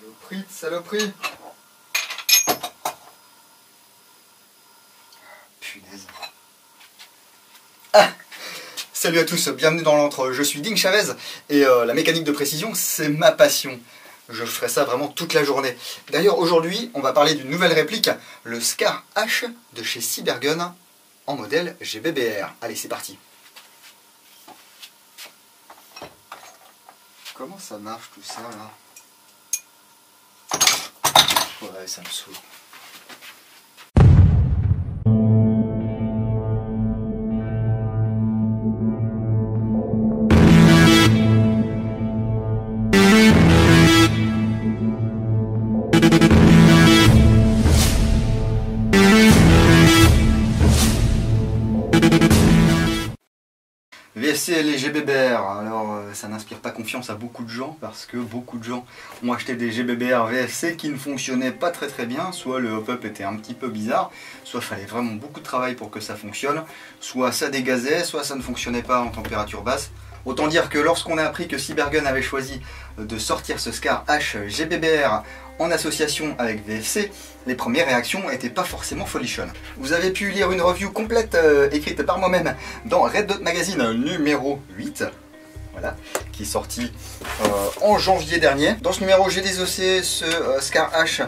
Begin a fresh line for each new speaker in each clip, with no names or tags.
Saloperie de saloperie. Punaise. Ah, salut à tous, bienvenue dans l'antre. Je suis Ding Chavez et la mécanique de précision, c'est ma passion. Je ferai ça vraiment toute la journée. D'ailleurs, aujourd'hui, on va parler d'une nouvelle réplique, le Scar H de chez Cybergun en modèle GBBR. Allez, c'est parti. Comment ça marche tout ça là? Ouais, ça me saoule. VFC et les GBBR, alors ça n'inspire pas confiance à beaucoup de gens parce que beaucoup de gens ont acheté des GBBR VFC qui ne fonctionnaient pas très bien, soit le hop-up était un petit peu bizarre, soit il fallait vraiment beaucoup de travail pour que ça fonctionne, soit ça dégazait, soit ça ne fonctionnait pas en température basse. Autant dire que lorsqu'on a appris que Cybergun avait choisi de sortir ce Scar H GBBR en association avec VFC, les premières réactions n'étaient pas forcément folichonnes. Vous avez pu lire une review complète écrite par moi-même dans Red Dot Magazine numéro 8, voilà, qui est sorti en janvier dernier. Dans ce numéro, j'ai désossé ce Scar H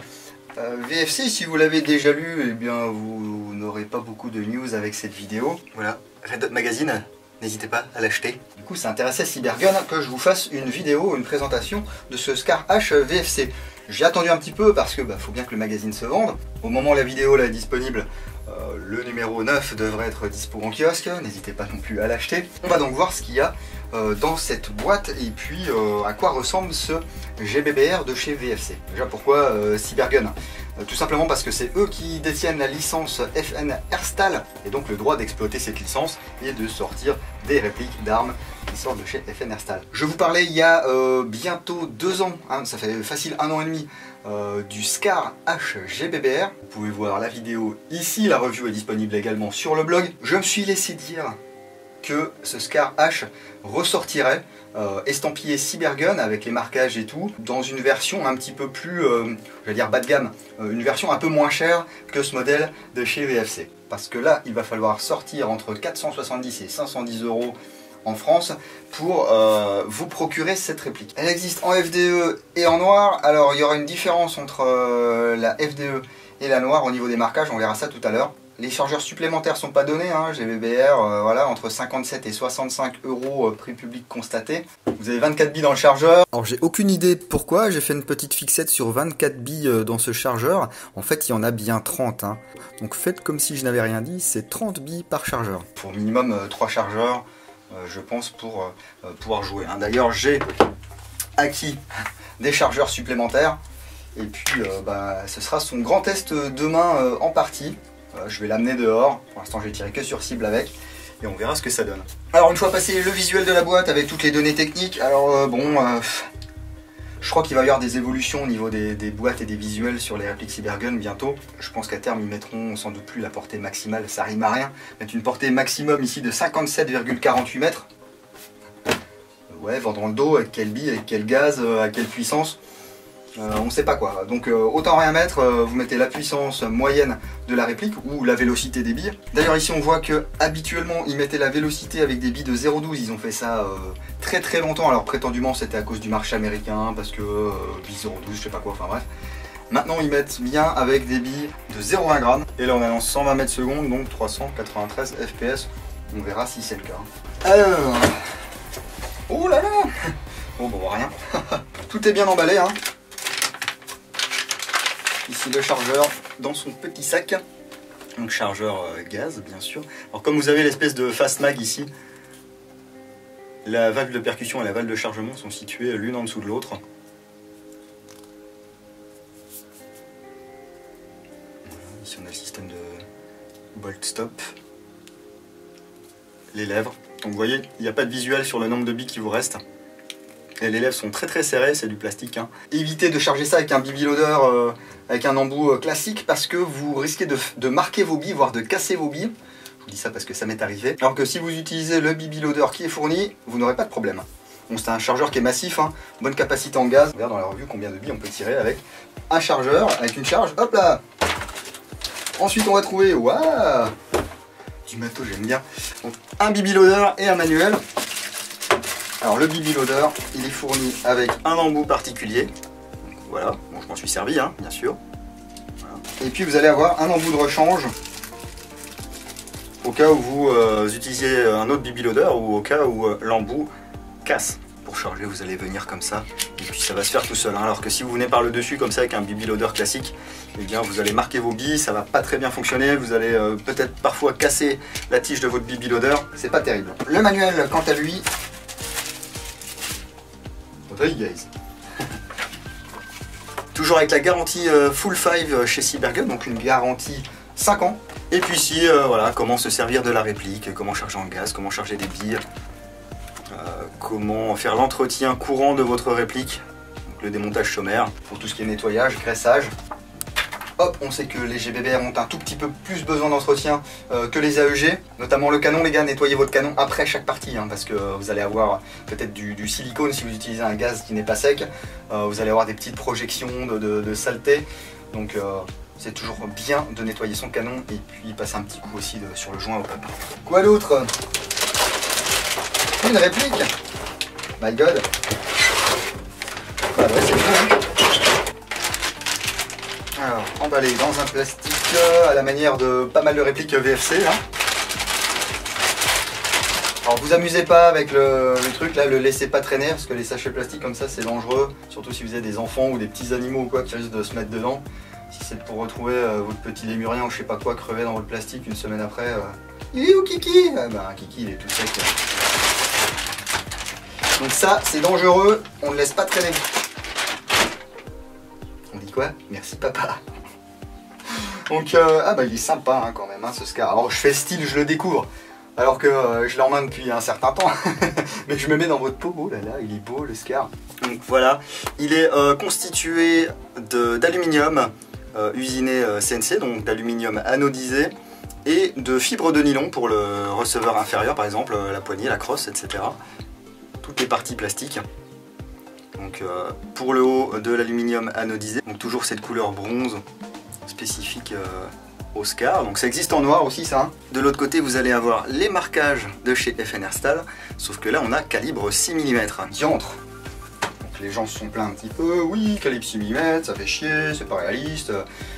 VFC. Si vous l'avez déjà lu, eh bien vous n'aurez pas beaucoup de news avec cette vidéo. Voilà, Red Dot Magazine. N'hésitez pas à l'acheter. Du coup, ça intéressait Cybergun que je vous fasse une vidéo, une présentation de ce Scar H VFC. J'ai attendu un petit peu parce que faut bien que le magazine se vende. Au moment où la vidéo là est disponible, le numéro 9 devrait être dispo en kiosque. N'hésitez pas non plus à l'acheter. On va donc voir ce qu'il y a dans cette boîte et puis à quoi ressemble ce GBBR de chez VFC. Déjà pourquoi Cybergun? Tout simplement parce que c'est eux qui détiennent la licence FN Herstal et donc le droit d'exploiter cette licence et de sortir des répliques d'armes qui sortent de chez FN Herstal. Je vous parlais il y a bientôt 2 ans, hein, ça fait facile 1 an et demi, du Scar H GBBR. Vous pouvez voir la vidéo ici, la review est disponible également sur le blog. Je me suis laissé dire que ce Scar H ressortirait estampillé Cybergun avec les marquages et tout, dans une version un petit peu plus, je vais dire bas de gamme, une version un peu moins chère que ce modèle de chez VFC. Parce que là, il va falloir sortir entre 470 et 510 € en France pour vous procurer cette réplique. Elle existe en FDE et en noir. Alors il y aura une différence entre la FDE et la noire au niveau des marquages, on verra ça tout à l'heure. Les chargeurs supplémentaires sont pas donnés, hein, GBBR, voilà, entre 57 et 65 € prix public constaté. Vous avez 24 billes dans le chargeur. Alors j'ai aucune idée pourquoi, j'ai fait une petite fixette sur 24 billes dans ce chargeur. En fait, il y en a bien 30. Hein. Donc faites comme si je n'avais rien dit, c'est 30 billes par chargeur. Pour minimum 3 chargeurs, je pense, pour pouvoir jouer. Hein. D'ailleurs, j'ai acquis des chargeurs supplémentaires. Et puis, ce sera son grand test demain en partie. Je vais l'amener dehors, pour l'instant j'ai tiré que sur cible avec, et on verra ce que ça donne. Alors une fois passé le visuel de la boîte avec toutes les données techniques, alors je crois qu'il va y avoir des évolutions au niveau des boîtes et des visuels sur les répliques Cybergun bientôt. Je pense qu'à terme ils mettront sans doute plus la portée maximale, ça rime à rien, mettre une portée maximum ici de 57,48 mètres. Ouais, vent dans le dos, avec quelle bille, avec quel gaz, à quelle puissance. On ne sait pas quoi, donc autant rien mettre, vous mettez la puissance moyenne de la réplique ou la vélocité des billes. D'ailleurs ici on voit que habituellement ils mettaient la vélocité avec des billes de 0,12, ils ont fait ça très longtemps, alors prétendument c'était à cause du marché américain, parce que billes 0,12, je sais pas quoi, enfin bref. Maintenant ils mettent bien avec des billes de 0,1 g, et là on annonce 120 mètres secondes, donc 393 fps, on verra si c'est le cas. Alors, oh là là, bon rien, tout est bien emballé hein. Ici le chargeur dans son petit sac, donc chargeur gaz bien sûr. Alors comme vous avez l'espèce de fast mag ici, la valve de percussion et la valve de chargement sont situées l'une en dessous de l'autre. Voilà, ici on a le système de bolt stop, les lèvres. Donc vous voyez, il n'y a pas de visuel sur le nombre de billes qui vous reste. Et les lèvres sont très serrées, c'est du plastique. Hein. Évitez de charger ça avec un BB loader, avec un embout classique, parce que vous risquez de marquer vos billes, voire de casser vos billes. Je vous dis ça parce que ça m'est arrivé. Alors que si vous utilisez le BB loader qui est fourni, vous n'aurez pas de problème. Bon, c'est un chargeur qui est massif, hein, bonne capacité en gaz. On regarde dans la revue combien de billes on peut tirer avec un chargeur, avec une charge, hop là. Ensuite on va trouver, waouh, du matos, j'aime bien. Donc un BB loader et un manuel. Alors le BB loader, il est fourni avec un embout particulier. Donc, voilà, bon je m'en suis servi, hein, bien sûr. Voilà. Et puis vous allez avoir un embout de rechange au cas où vous utilisiez un autre BB loader ou au cas où l'embout casse. Pour charger, vous allez venir comme ça et puis ça va se faire tout seul, hein. Alors que si vous venez par le dessus comme ça avec un BB loader classique, eh bien vous allez marquer vos billes, ça va pas très bien fonctionner, vous allez peut-être parfois casser la tige de votre BB loader, c'est pas terrible. Le manuel quant à lui, toujours avec la garantie Full 5 chez Cybergun, donc une garantie 5 ans. Et puis ici, voilà, comment se servir de la réplique, comment charger en gaz, comment charger des billes, comment faire l'entretien courant de votre réplique, donc le démontage sommaire, pour tout ce qui est nettoyage, graissage. Hop, on sait que les GBBR ont un tout petit peu plus besoin d'entretien que les AEG, notamment le canon, les gars, nettoyez votre canon après chaque partie, hein, parce que vous allez avoir peut-être du silicone si vous utilisez un gaz qui n'est pas sec, vous allez avoir des petites projections de saleté, donc c'est toujours bien de nettoyer son canon et puis passer un petit coup aussi sur le joint au pop. Quoi d'autre? Une réplique. My god. Bah ouais, c'est bon, hein. Alors, emballé dans un plastique à la manière de pas mal de répliques VFC là. Alors vous amusez pas avec le truc là, le laissez pas traîner parce que les sachets plastiques comme ça c'est dangereux, surtout si vous avez des enfants ou des petits animaux ou quoi qui risquent de se mettre dedans. Si c'est pour retrouver votre petit lémurien ou je sais pas quoi crevé dans votre plastique une semaine après, il est où Kiki? Bah Kiki il est tout sec. Donc ça c'est dangereux, on ne laisse pas traîner. On dit quoi? Merci papa. Donc ah bah il est sympa hein, quand même hein, ce Scar. Alors je fais style, je le découvre. Alors que je l'ai en main depuis un certain temps. Mais je me mets dans votre peau. Oh là là, il est beau le Scar. Donc voilà, il est constitué d'aluminium usiné CNC, donc d'aluminium anodisé, et de fibres de nylon pour le receveur inférieur, par exemple la poignée, la crosse, etc. Toutes les parties plastiques. Donc pour le haut de l'aluminium anodisé, donc toujours cette couleur bronze spécifique au Scar, donc ça existe en noir aussi ça. De l'autre côté vous allez avoir les marquages de chez FNR Stahl, sauf que là on a calibre 6 mm. Diantre. Donc les gens se sont plaints un petit peu, oui calibre 6 mm, ça fait chier, c'est pas réaliste,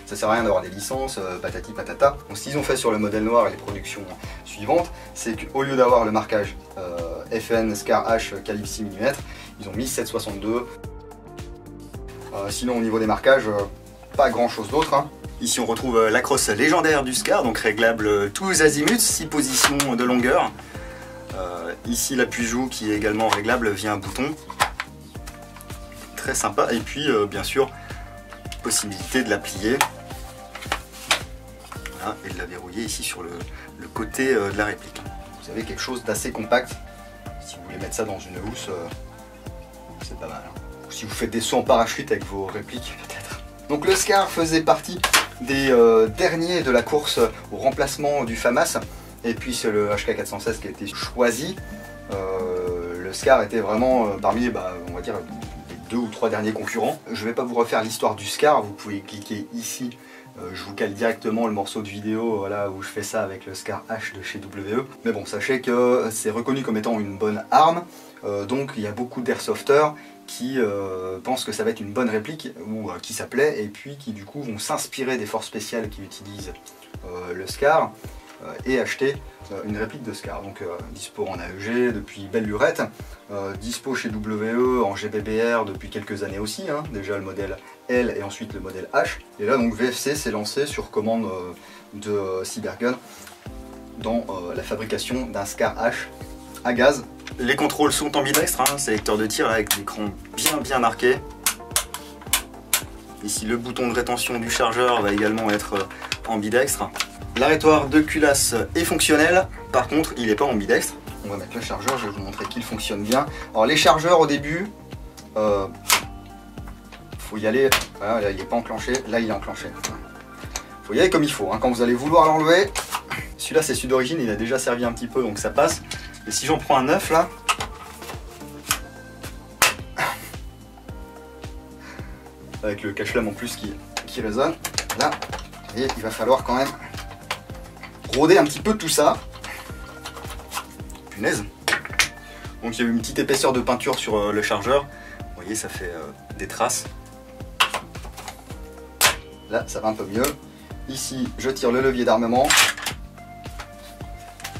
ça sert à rien d'avoir des licences, patati patata. Donc ce qu'ils ont fait sur le modèle noir et les productions suivantes, c'est qu'au lieu d'avoir le marquage FN Scar H calibre 6 mm, ils ont mis 7,62. Sinon au niveau des marquages, pas grand chose d'autre, hein. Ici on retrouve la crosse légendaire du Scar, donc réglable tous azimuts, 6 positions de longueur. Ici l'appui-joue qui est également réglable via un bouton. Très sympa, et puis bien sûr, possibilité de la plier. Voilà, et de la verrouiller ici sur le côté de la réplique. Vous avez quelque chose d'assez compact. Si vous voulez mettre ça dans une housse, c'est pas mal, hein. Ou si vous faites des sauts en parachute avec vos répliques, peut-être. Donc le Scar faisait partie des derniers de la course au remplacement du FAMAS, et puis c'est le HK416 qui a été choisi. Le Scar était vraiment parmi, on va dire, les 2 ou 3 derniers concurrents. Je ne vais pas vous refaire l'histoire du Scar, vous pouvez cliquer ici, je vous cale directement le morceau de vidéo voilà, où je fais ça avec le Scar H de chez WE. Mais bon, sachez que c'est reconnu comme étant une bonne arme, donc il y a beaucoup d'airsofters qui pensent que ça va être une bonne réplique ou qui ça plaît et puis qui du coup vont s'inspirer des forces spéciales qui utilisent le Scar et acheter une réplique de Scar. Donc dispo en AEG depuis belle lurette, dispo chez WE en GBBR depuis quelques années aussi, hein, déjà le modèle L et ensuite le modèle H. Et là donc VFC s'est lancé sur commande de Cybergun dans la fabrication d'un Scar H à gaz. Les contrôles sont ambidextres, hein, sélecteur de tir avec l'écran bien marqué. Ici le bouton de rétention du chargeur va également être ambidextre. L'arrêtoir de culasse est fonctionnel, par contre il n'est pas ambidextre. On va mettre le chargeur, je vais vous montrer qu'il fonctionne bien. Alors les chargeurs au début, faut y aller, voilà, là il n'est pas enclenché, là il est enclenché. Faut y aller comme il faut, hein, quand vous allez vouloir l'enlever. Celui-là c'est celui d'origine, il a déjà servi un petit peu donc ça passe. Et si j'en prends un neuf là, avec le cache-flamme en plus qui résonne. Là, vous voyez, il va falloir quand même roder un petit peu tout ça. Punaise. Donc il y a eu une petite épaisseur de peinture sur le chargeur. Vous voyez, ça fait des traces. Là, ça va un peu mieux. Ici, je tire le levier d'armement.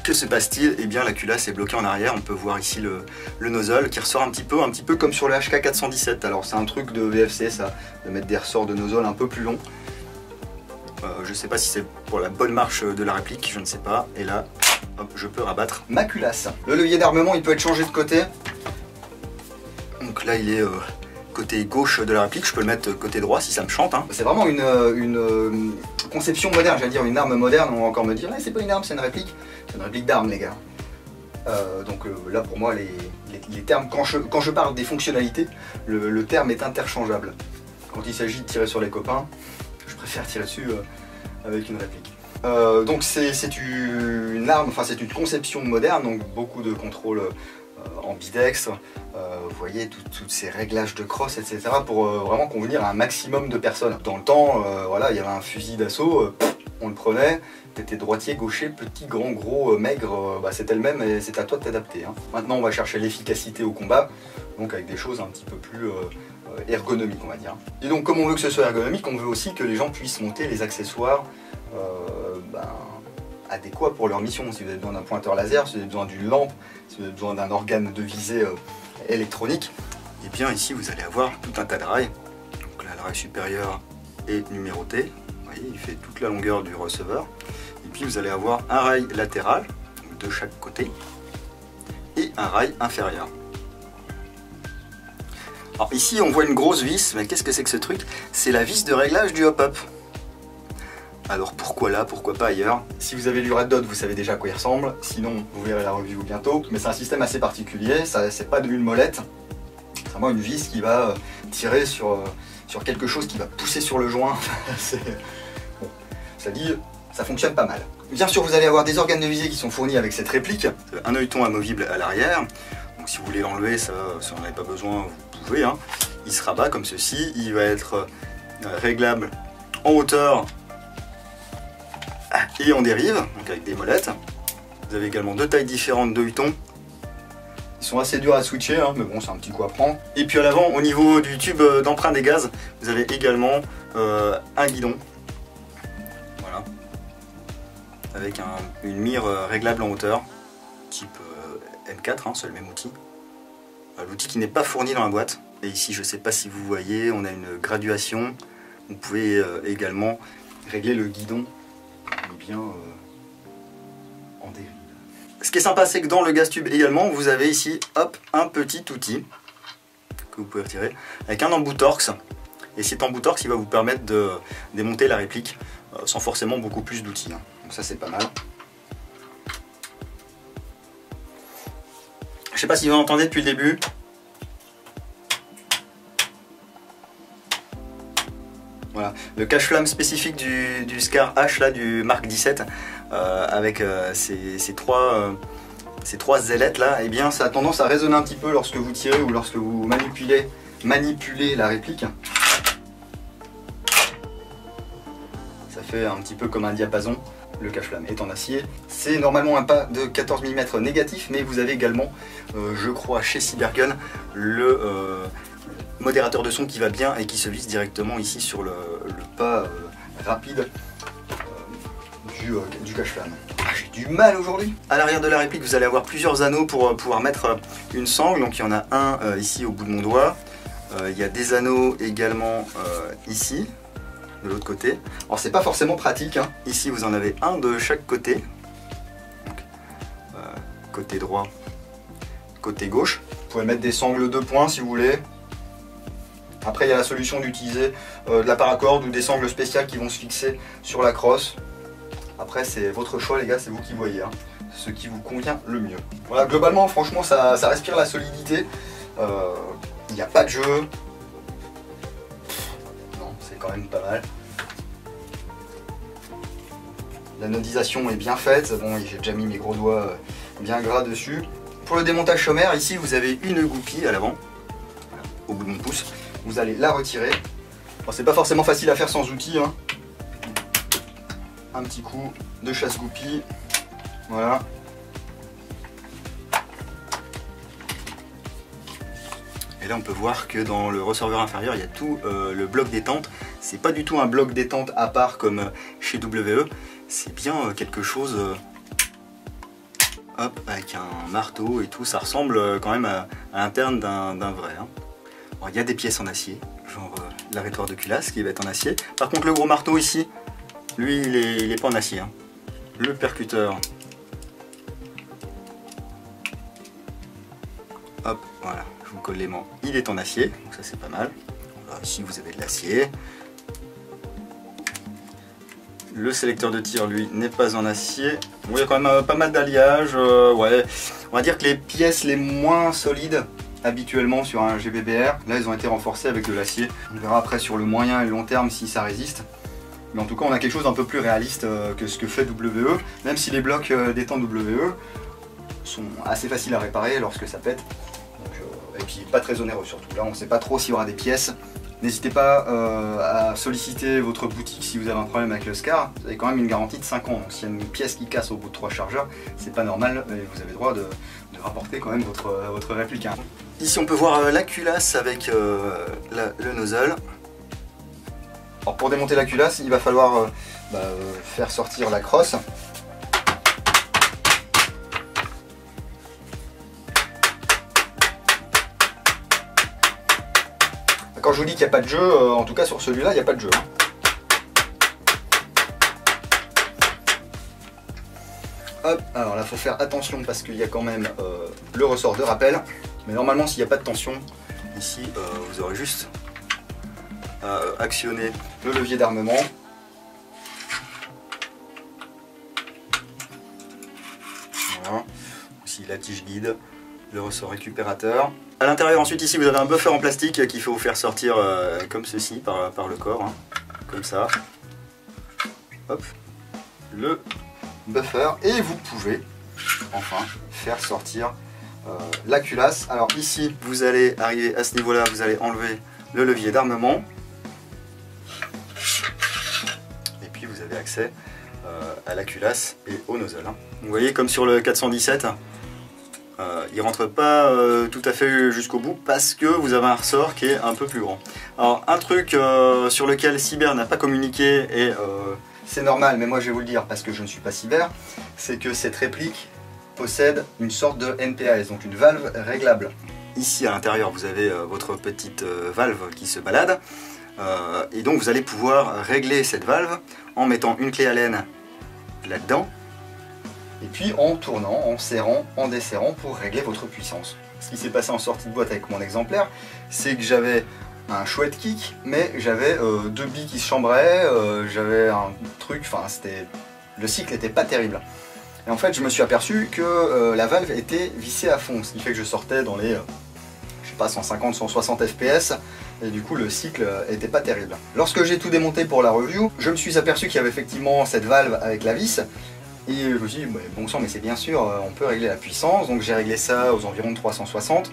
Que se passe-t-il? Eh bien, la culasse est bloquée en arrière. On peut voir ici le nozzle qui ressort un petit peu comme sur le HK417. Alors, c'est un truc de VFC, ça, de mettre des ressorts de nozzle un peu plus longs. Je ne sais pas si c'est pour la bonne marche de la réplique, je ne sais pas. Et là, hop, je peux rabattre ma culasse. Le levier d'armement, il peut être changé de côté. Donc là, il est côté gauche de la réplique. Je peux le mettre côté droit si ça me chante. Hein. C'est vraiment une conception moderne, j'allais dire une arme moderne. On va encore me dire, c'est pas une arme, c'est une réplique. C'est une réplique d'arme, les gars. Donc là, pour moi, les termes, quand je parle des fonctionnalités, le terme est interchangeable. Quand il s'agit de tirer sur les copains, je préfère tirer dessus avec une réplique. Donc c'est une arme, enfin c'est une conception moderne, donc beaucoup de contrôle ambidextre, vous voyez tous ces réglages de crosse, etc. pour vraiment convenir à un maximum de personnes. Dans le temps, voilà, il y avait un fusil d'assaut, on le prenait, t'étais droitier, gaucher, petit, grand, gros, maigre, c'était le même et c'est à toi de t'adapter. Hein. Maintenant on va chercher l'efficacité au combat, donc avec des choses un petit peu plus ergonomiques, on va dire. Et donc comme on veut que ce soit ergonomique, on veut aussi que les gens puissent monter les accessoires adéquats pour leur mission. Si vous avez besoin d'un pointeur laser, si vous avez besoin d'une lampe, si vous avez besoin d'un organe de visée électronique, et bien ici vous allez avoir tout un tas de rails. Donc là, le rail supérieur est numéroté, vous voyez, il fait toute la longueur du receveur. Et puis vous allez avoir un rail latéral de chaque côté et un rail inférieur. Alors ici on voit une grosse vis, mais qu'est-ce que c'est que ce truc? C'est la vis de réglage du hop-up. Alors pourquoi là, pourquoi pas ailleurs? Si vous avez lu Red Dot, vous savez déjà à quoi il ressemble, sinon vous verrez la review bientôt. Mais c'est un système assez particulier, c'est pas une molette, c'est vraiment une vis qui va tirer sur quelque chose qui va pousser sur le joint. Bon, ça dit, ça fonctionne pas mal. Bien sûr, vous allez avoir des organes de visée qui sont fournis avec cette réplique, un œilleton amovible à l'arrière. Donc si vous voulez l'enlever, ça, si vous n'en avez pas besoin, vous pouvez. Hein. Il se rabat comme ceci, il va être réglable en hauteur et en dérive, donc avec des molettes. Vous avez également deux tailles différentes de œilletons. Ils sont assez durs à switcher, hein, mais bon, c'est un petit coup à prendre. Et puis à l'avant, au niveau du tube d'emprunt des gaz, vous avez également un guidon. Voilà. Avec une mire réglable en hauteur, type M4, hein, c'est le même outil. L'outil qui n'est pas fourni dans la boîte. Et ici, je ne sais pas si vous voyez, on a une graduation. Vous pouvez également régler le guidon bien en dérive. Ce qui est sympa, c'est que dans le gaz tube également, vous avez ici, hop, un petit outil que vous pouvez retirer avec un embout Torx. Et cet embout Torx, il va vous permettre de démonter la réplique sans forcément beaucoup plus d'outils. Hein. Donc ça, c'est pas mal. Je sais pas si vous entendez depuis le début. Voilà, le cache-flamme spécifique du Scar H, là, du Mark 17, avec ces trois ailettes là, eh bien ça a tendance à résonner un petit peu lorsque vous tirez ou lorsque vous manipulez la réplique. Ça fait un petit peu comme un diapason. Le cache-flamme est en acier. C'est normalement un pas de 14 mm négatif, mais vous avez également, je crois, chez Cybergun, le modérateur de son qui va bien et qui se visse directement ici sur le pas rapide du cache-flamme. J'ai du mal aujourd'hui. À l'arrière de la réplique, vous allez avoir plusieurs anneaux pour pouvoir mettre une sangle. Donc il y en a un ici au bout de mon doigt. Il y a des anneaux également ici, de l'autre côté. Alors c'est pas forcément pratique. Hein. Ici vous en avez un de chaque côté. Donc, côté droit, côté gauche. Vous pouvez mettre des sangles de poing si vous voulez. Après il y a la solution d'utiliser de la paracorde ou des sangles spéciales qui vont se fixer sur la crosse. Après c'est votre choix les gars, c'est vous qui voyez, hein. Ce qui vous convient le mieux. Voilà, globalement franchement ça respire la solidité. Il n'y a pas de jeu. Non, c'est quand même pas mal. La nodisation est bien faite. Bon, j'ai déjà mis mes gros doigts bien gras dessus. Pour le démontage sommaire, ici vous avez une goupille à l'avant, au bout de mon pouce. Vous allez la retirer Bon, c'est pas forcément facile à faire sans outils, hein. Un petit coup de chasse-goupille, voilà. Et là on peut voir que dans le ressorveur inférieur il y a tout le bloc détente. C'est pas du tout un bloc détente à part comme chez WE, c'est bien quelque chose hop, avec un marteau et tout. Ça ressemble quand même à l'interne d'un vrai, hein. Alors, il y a des pièces en acier, genre l'arrêtoir de culasse qui va être en acier. Par contre le gros marteau ici, lui il est pas en acier, hein. Le percuteur, hop, voilà, je vous colle l'aimant, il est en acier, donc ça c'est pas mal. Alors, ici vous avez de l'acier. Le sélecteur de tir, lui, n'est pas en acier. Bon, il y a quand même pas mal d'alliages. Ouais. On va dire que les pièces les moins solides, habituellement sur un GBBR, là, elles ont été renforcées avec de l'acier. On verra après sur le moyen et le long terme si ça résiste. Mais en tout cas, on a quelque chose d'un peu plus réaliste que ce que fait WE, même si les blocs détente WE sont assez faciles à réparer lorsque ça pète. Donc, et puis, pas très onéreux surtout. Là, on ne sait pas trop s'il y aura des pièces. N'hésitez pas à solliciter votre boutique si vous avez un problème avec le SCAR. Vous avez quand même une garantie de 5 ans. Donc s'il y a une pièce qui casse au bout de 3 chargeurs, c'est pas normal et vous avez le droit de rapporter quand même votre réplique. Ici on peut voir la culasse avec le nozzle. Alors pour démonter la culasse, il va falloir faire sortir la crosse. Quand je vous dis qu'il n'y a pas de jeu, en tout cas sur celui-là, il n'y a pas de jeu. Hop, alors là, il faut faire attention parce qu'il y a quand même le ressort de rappel. Mais normalement, s'il n'y a pas de tension, ici, vous aurez juste à actionner le levier d'armement. Voilà. Ici, la tige guide, le ressort récupérateur. À l'intérieur ensuite ici vous avez un buffer en plastique qu'il faut vous faire sortir comme ceci par le corps, hein, comme ça. Hop, le buffer et vous pouvez enfin faire sortir la culasse. Alors ici vous allez arriver à ce niveau là, vous allez enlever le levier d'armement et puis vous avez accès à la culasse et au nozzle, hein. Vous voyez comme sur le 417. Il rentre pas tout à fait jusqu'au bout parce que vous avez un ressort qui est un peu plus grand. Alors un truc sur lequel Cyber n'a pas communiqué et c'est normal, mais moi je vais vous le dire parce que je ne suis pas Cyber, c'est que cette réplique possède une sorte de NPAS, donc une valve réglable. Ici à l'intérieur vous avez votre petite valve qui se balade et donc vous allez pouvoir régler cette valve en mettant une clé Allen là-dedans. Et puis en tournant, en serrant, en desserrant pour régler votre puissance. Ce qui s'est passé en sortie de boîte avec mon exemplaire, c'est que j'avais un chouette kick, mais j'avais deux billes qui se chambraient, j'avais un truc, enfin c'était... Le cycle n'était pas terrible. Et en fait je me suis aperçu que la valve était vissée à fond, ce qui fait que je sortais dans les, je sais pas, 150, 160 fps, et du coup le cycle était pas terrible. Lorsque j'ai tout démonté pour la review, je me suis aperçu qu'il y avait effectivement cette valve avec la vis. Et je me suis dit, bon sang, mais c'est bien sûr, on peut régler la puissance, donc j'ai réglé ça aux environs de 360.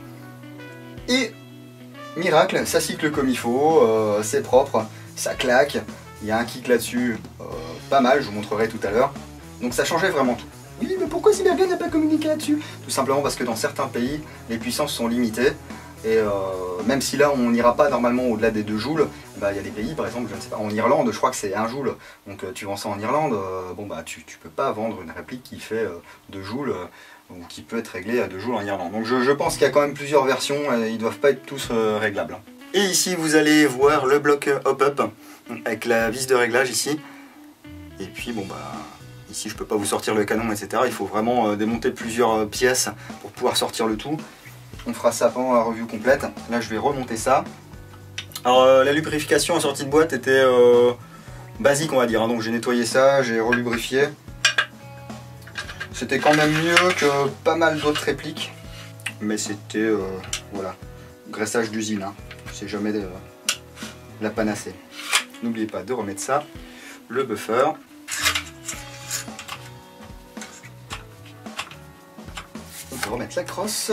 Et, miracle, ça cycle comme il faut, c'est propre, ça claque, il y a un kick là-dessus, pas mal, je vous montrerai tout à l'heure. Donc ça changeait vraiment tout. Oui, mais pourquoi Cybergun n'a pas communiqué là-dessus? Tout simplement parce que dans certains pays, les puissances sont limitées. Et même si là on n'ira pas normalement au-delà des 2 joules, il y a des pays par exemple, je ne sais pas, en Irlande je crois que c'est 1 joule, donc tu vends ça en Irlande, tu peux pas vendre une réplique qui fait 2 joules ou qui peut être réglée à 2 joules en Irlande. Donc je pense qu'il y a quand même plusieurs versions, ils doivent pas être tous réglables. Et ici vous allez voir le bloc hop-up avec la vis de réglage ici, et puis ici je peux pas vous sortir le canon etc, il faut vraiment démonter plusieurs pièces pour pouvoir sortir le tout. On fera ça pendant la review complète. Là je vais remonter ça. Alors la lubrification en sortie de boîte était basique on va dire, hein. Donc j'ai nettoyé ça, j'ai relubrifié. C'était quand même mieux que pas mal d'autres répliques. Mais c'était voilà, graissage d'usine, hein. C'est jamais la panacée. N'oubliez pas de remettre ça, le buffer. On peut remettre la crosse.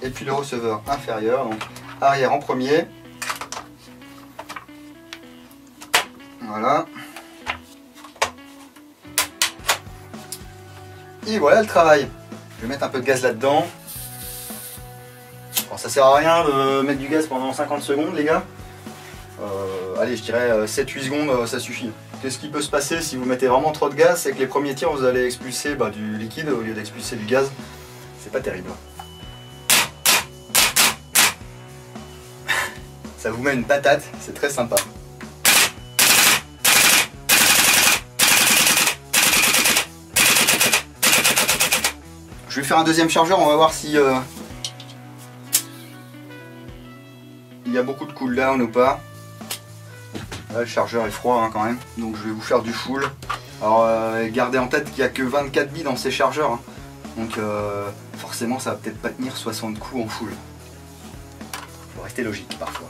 et puis le receveur inférieur, donc arrière en premier. Voilà. Et voilà le travail. Je vais mettre un peu de gaz là-dedans. Bon, ça sert à rien de mettre du gaz pendant 50 secondes les gars. Allez, je dirais 7-8 secondes, ça suffit. Qu'est-ce qui peut se passer si vous mettez vraiment trop de gaz? C'est que les premiers tirs, vous allez expulser du liquide au lieu d'expulser du gaz. C'est pas terrible. Ça vous met une patate, c'est très sympa. Je vais faire un deuxième chargeur, on va voir si il y a beaucoup de cooldown ou pas. Là, le chargeur est froid hein, quand même, donc je vais vous faire du full. Alors gardez en tête qu'il n'y a que 24 billes dans ces chargeurs, hein. Donc forcément ça va peut-être pas tenir 60 coups en full. Faut rester logique parfois.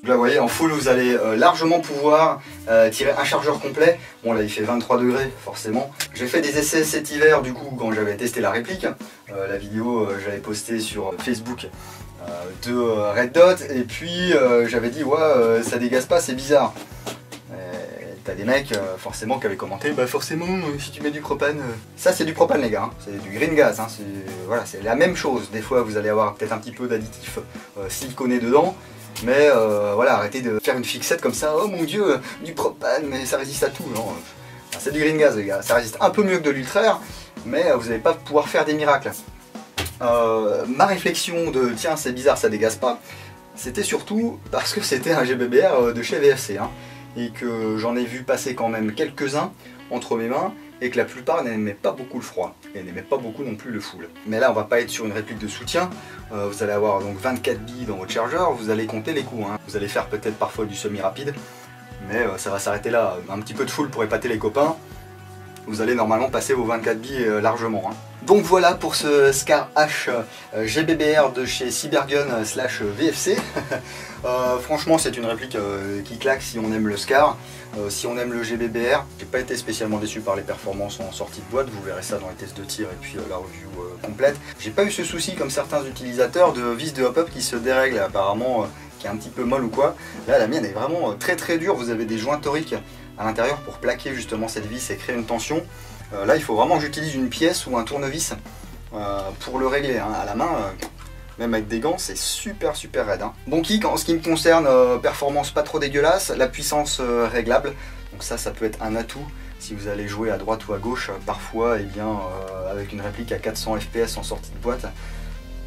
Là vous voyez, en full vous allez largement pouvoir tirer un chargeur complet. Bon là il fait 23 degrés forcément. J'ai fait des essais cet hiver du coup quand j'avais testé la réplique. La vidéo j'avais posté sur Facebook de Red Dot et puis j'avais dit ouais ça dégaze pas, c'est bizarre. T'as des mecs forcément qui avaient commenté bah forcément si tu mets du propane, ça c'est du propane les gars, hein. C'est du green gas, hein. Voilà, c'est la même chose. Des fois vous allez avoir peut-être un petit peu d'additif siliconé dedans. Mais voilà, arrêtez de faire une fixette comme ça, oh mon dieu, du propane, mais ça résiste à tout. Non, c'est du green gas les gars, ça résiste un peu mieux que de l'ultraire, mais vous n'allez pas pouvoir faire des miracles. Ma réflexion de tiens c'est bizarre, ça dégaze pas, c'était surtout parce que c'était un GBBR de chez VFC, hein, et que j'en ai vu passer quand même quelques-uns entre mes mains, et que la plupart n'aimaient pas beaucoup le froid, et n'aimaient pas beaucoup non plus le full. Mais là on va pas être sur une réplique de soutien, vous allez avoir donc 24 billes dans votre chargeur, vous allez compter les coups, hein. Vous allez faire peut-être parfois du semi-rapide, mais ça va s'arrêter là, un petit peu de full pour épater les copains, vous allez normalement passer vos 24 billes largement. Hein. Donc voilà pour ce Scar H GBBR de chez Cybergun / VFC. Franchement c'est une réplique qui claque si on aime le Scar, si on aime le GBBR. J'ai pas été spécialement déçu par les performances en sortie de boîte, vous verrez ça dans les tests de tir et puis la review complète. J'ai pas eu ce souci comme certains utilisateurs de vis de hop-up qui se dérèglent apparemment, qui est un petit peu molle ou quoi. Là la mienne est vraiment très dure, vous avez des joints toriques à l'intérieur pour plaquer justement cette vis et créer une tension. Là il faut vraiment que j'utilise une pièce ou un tournevis pour le régler, hein. À la main, même avec des gants, c'est super raide. Hein. Bon kick, en ce qui me concerne, performance pas trop dégueulasse, la puissance réglable, donc ça peut être un atout si vous allez jouer à droite ou à gauche, parfois, et bien avec une réplique à 400 fps en sortie de boîte,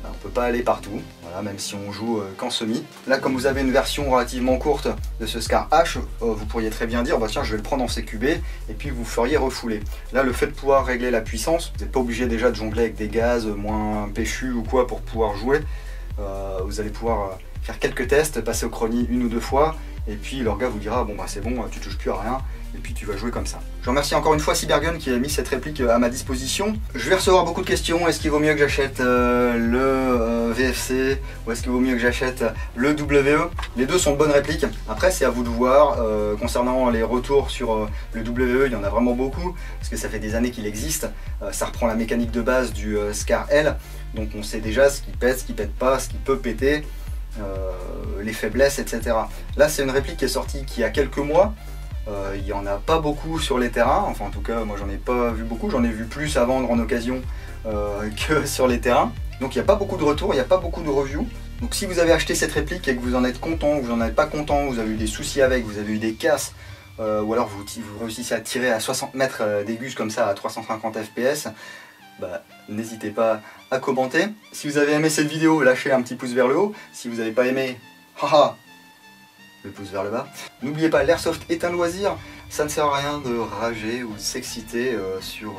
on peut pas aller partout, voilà, même si on joue qu'en semi. Là comme vous avez une version relativement courte de ce Scar H, vous pourriez très bien dire bah tiens je vais le prendre en CQB et puis vous feriez refouler. Là le fait de pouvoir régler la puissance, vous n'êtes pas obligé déjà de jongler avec des gaz moins péchus ou quoi pour pouvoir jouer. Vous allez pouvoir faire quelques tests, passer au chronie 1 ou 2 fois et puis leur gars vous dira bon bah c'est bon, tu touches plus à rien. Et puis tu vas jouer comme ça. Je remercie encore une fois Cybergun qui a mis cette réplique à ma disposition. Je vais recevoir beaucoup de questions. Est-ce qu'il vaut mieux que j'achète le VFC ou est-ce qu'il vaut mieux que j'achète le WE? Les deux sont de bonnes répliques. Après c'est à vous de voir. Concernant les retours sur le WE, il y en a vraiment beaucoup parce que ça fait des années qu'il existe. Ça reprend la mécanique de base du Scar L. Donc on sait déjà ce qui pète pas, ce qui peut péter, les faiblesses, etc. Là c'est une réplique qui est sortie il y a quelques mois. Il n'y en a pas beaucoup sur les terrains, enfin en tout cas moi j'en ai pas vu beaucoup, j'en ai vu plus à vendre en occasion que sur les terrains. Donc il n'y a pas beaucoup de retours, il n'y a pas beaucoup de reviews. Donc si vous avez acheté cette réplique et que vous en êtes content, ou vous n'en êtes pas content, vous avez eu des soucis avec, vous avez eu des casses, ou alors vous réussissez à tirer à 60 mètres d'aigus comme ça à 350 fps, bah, n'hésitez pas à commenter. Si vous avez aimé cette vidéo, lâchez un petit pouce vers le haut. Si vous n'avez pas aimé, haha, le pouce vers le bas. N'oubliez pas, l'airsoft est un loisir, ça ne sert à rien de rager ou de s'exciter sur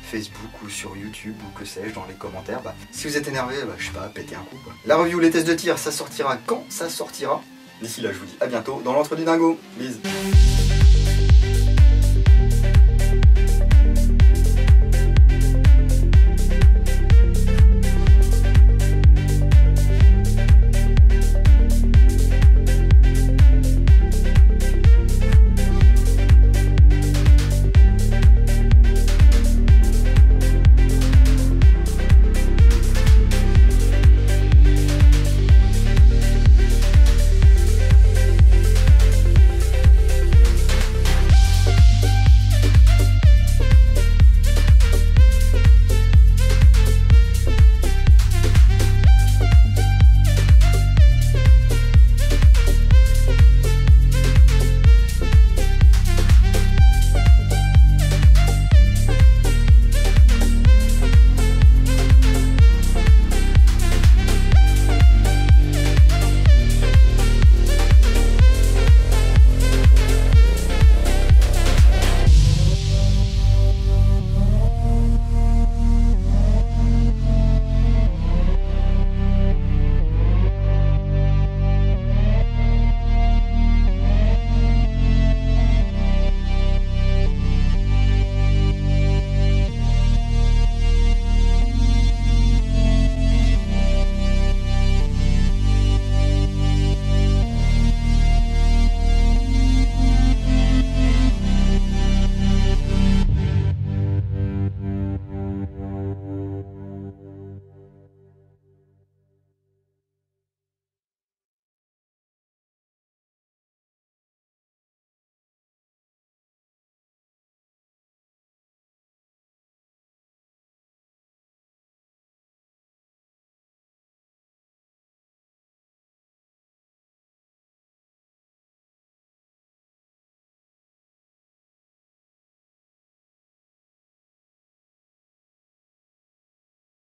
Facebook ou sur YouTube ou que sais-je dans les commentaires. Bah, si vous êtes énervé, bah, je sais pas, pétez un coup quoi. La review, les tests de tir, ça sortira quand ça sortira. D'ici là, je vous dis à bientôt dans l'entre du dingo. Bisous.